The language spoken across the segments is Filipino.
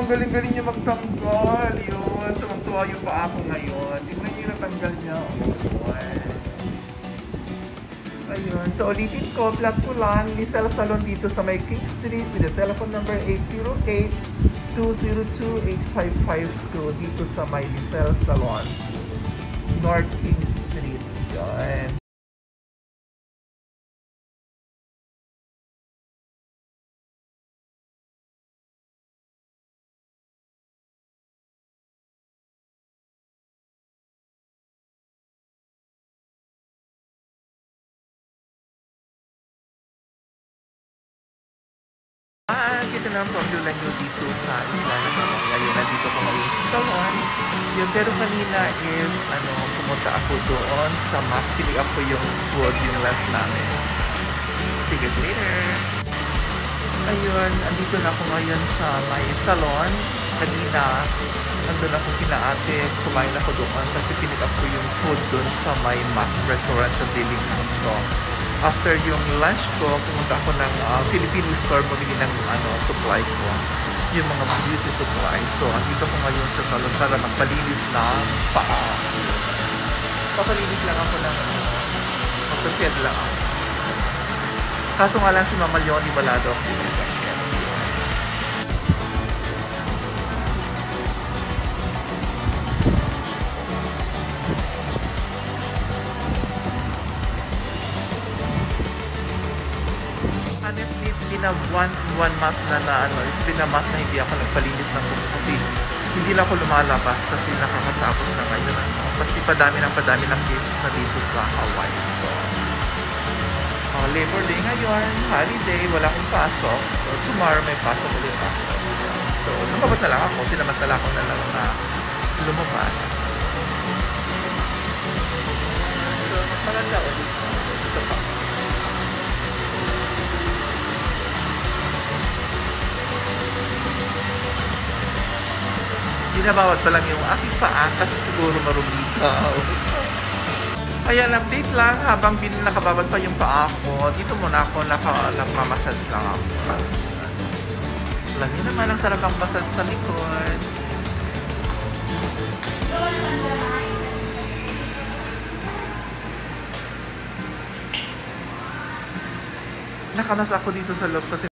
galing-galing niya magtanggal. Yun, tumang-tuwa yung paa ko ngayon. Tingnan niyo yung natanggal niya. Oh, ayun. So, ulitin ko, flat ko lang, Lisel Salon dito sa may King Street with the telephone number 808-202-8552 dito sa may Lisel Salon, North King Street. Yun. Kita lang po ang view nyo dito sa Islanda naman. Ngayon, nandito ko ngayon sa salon. Yun, pero kanina is, pumunta ako doon sa Mac. Pinig up ko yung food, yung last namin. See you later! Ayun, andito na ako ngayon sa may salon. Kanina, nandun ako kina ate. Kumain ako doon kasi pinig up ko yung food doon sa may Max Restaurant sa Dillingham. So, after yung lunch ko, pumunta ako ng Filipino store, bumili ng supply ko. Yung mga beauty supply. So, andito ko ngayon sa salon para magpalinis ng paa. Papalinis lang ako ng magpaped lang ako. Kaso nga lang si Mama Leonie Balado ako sinasakyan. Honestly, it's been a one month it's been a month na hindi ako nagpalinis ng buhok kasi hindi na ako lumalabas kasi nakakatakot na ngayon. Kasi padami ng cases na dito sa Hawaii. So, Labor Day ngayon, holiday, wala akong pasok. So, tomorrow may pasok ulit ako. So, lumabas na lang ako. Sinamantala ko na lang na lumabas. So, magpaganda ulit. Ito pa. Binabawat pa lang yung aking paa kasi siguro marumitaw. Ayan, update lang habang nakababad pa yung paa ko. Dito muna ako nagmamassage lang ako. Lagi naman ang sarap ang massage sa likod. Nakamas ako dito sa loob kasi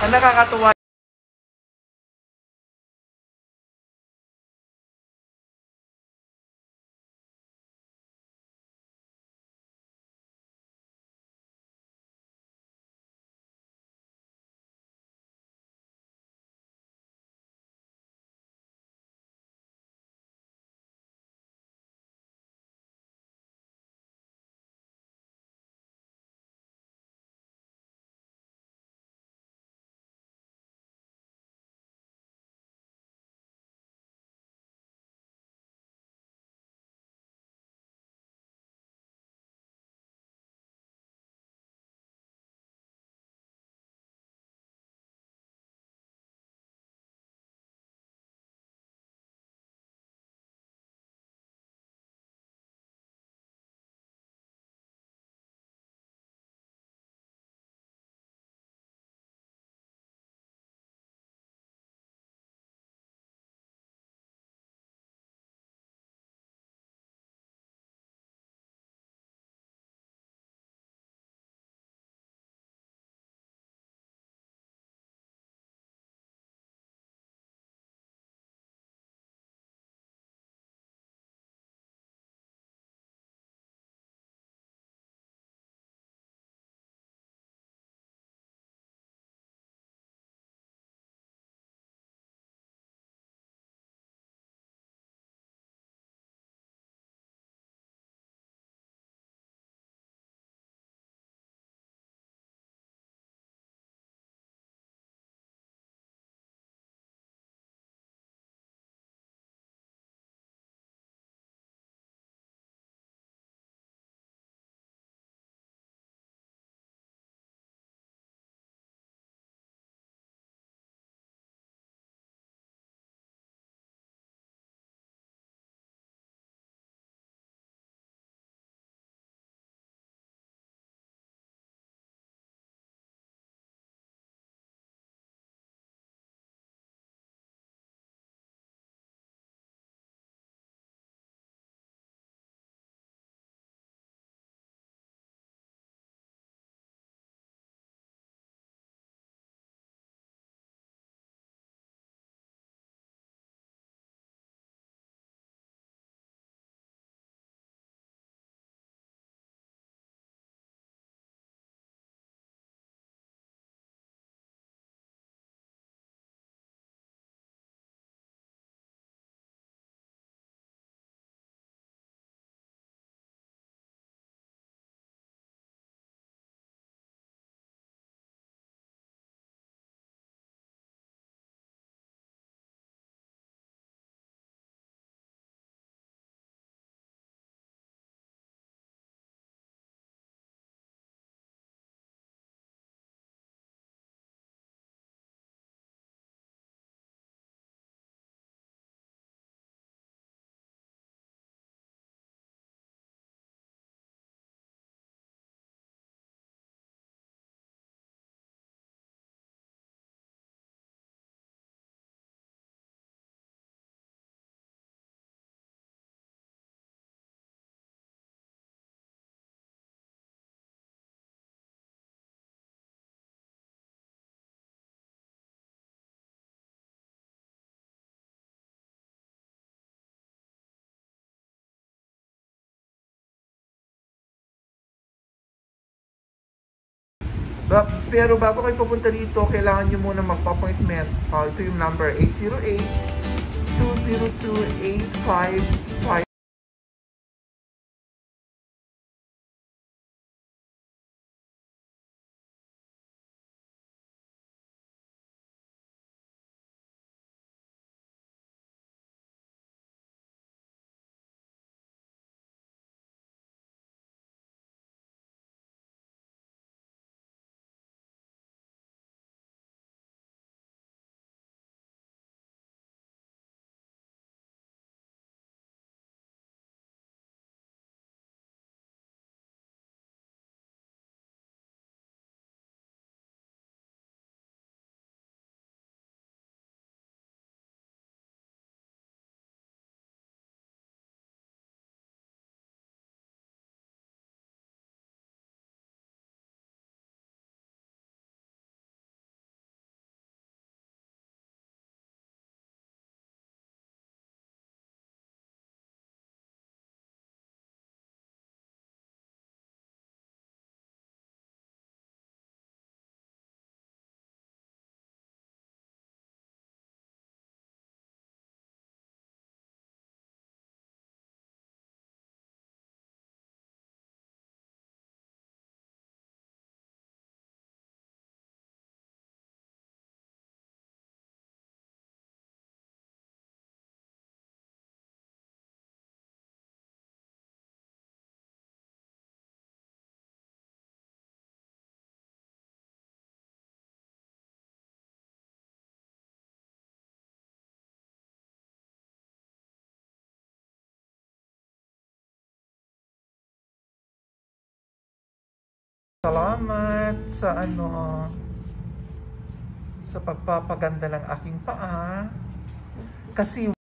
ang nakakatuwa Pero bago kayo pupunta dito, kailangan nyo muna magpa-appointment. Ito yung number 808-202-8555. Salamat sa pagpapaganda ng aking paa. Kasi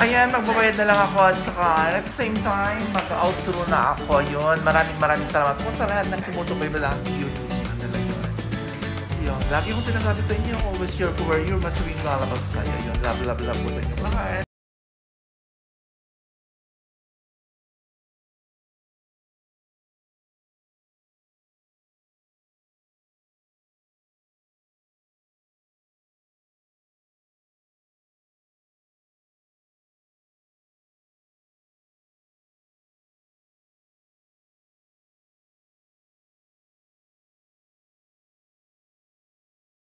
Ayan, magbabayad na lang ako at saka at the same time, mag-outro na ako. Yun, maraming salamat po sa lahat ng sumusubaybay lang aking YouTube channel. Yun. Yun, lagi kong sinasabi sa inyo, always share for where you're mas lalabas kayo. Yun, love po sa inyo lahat.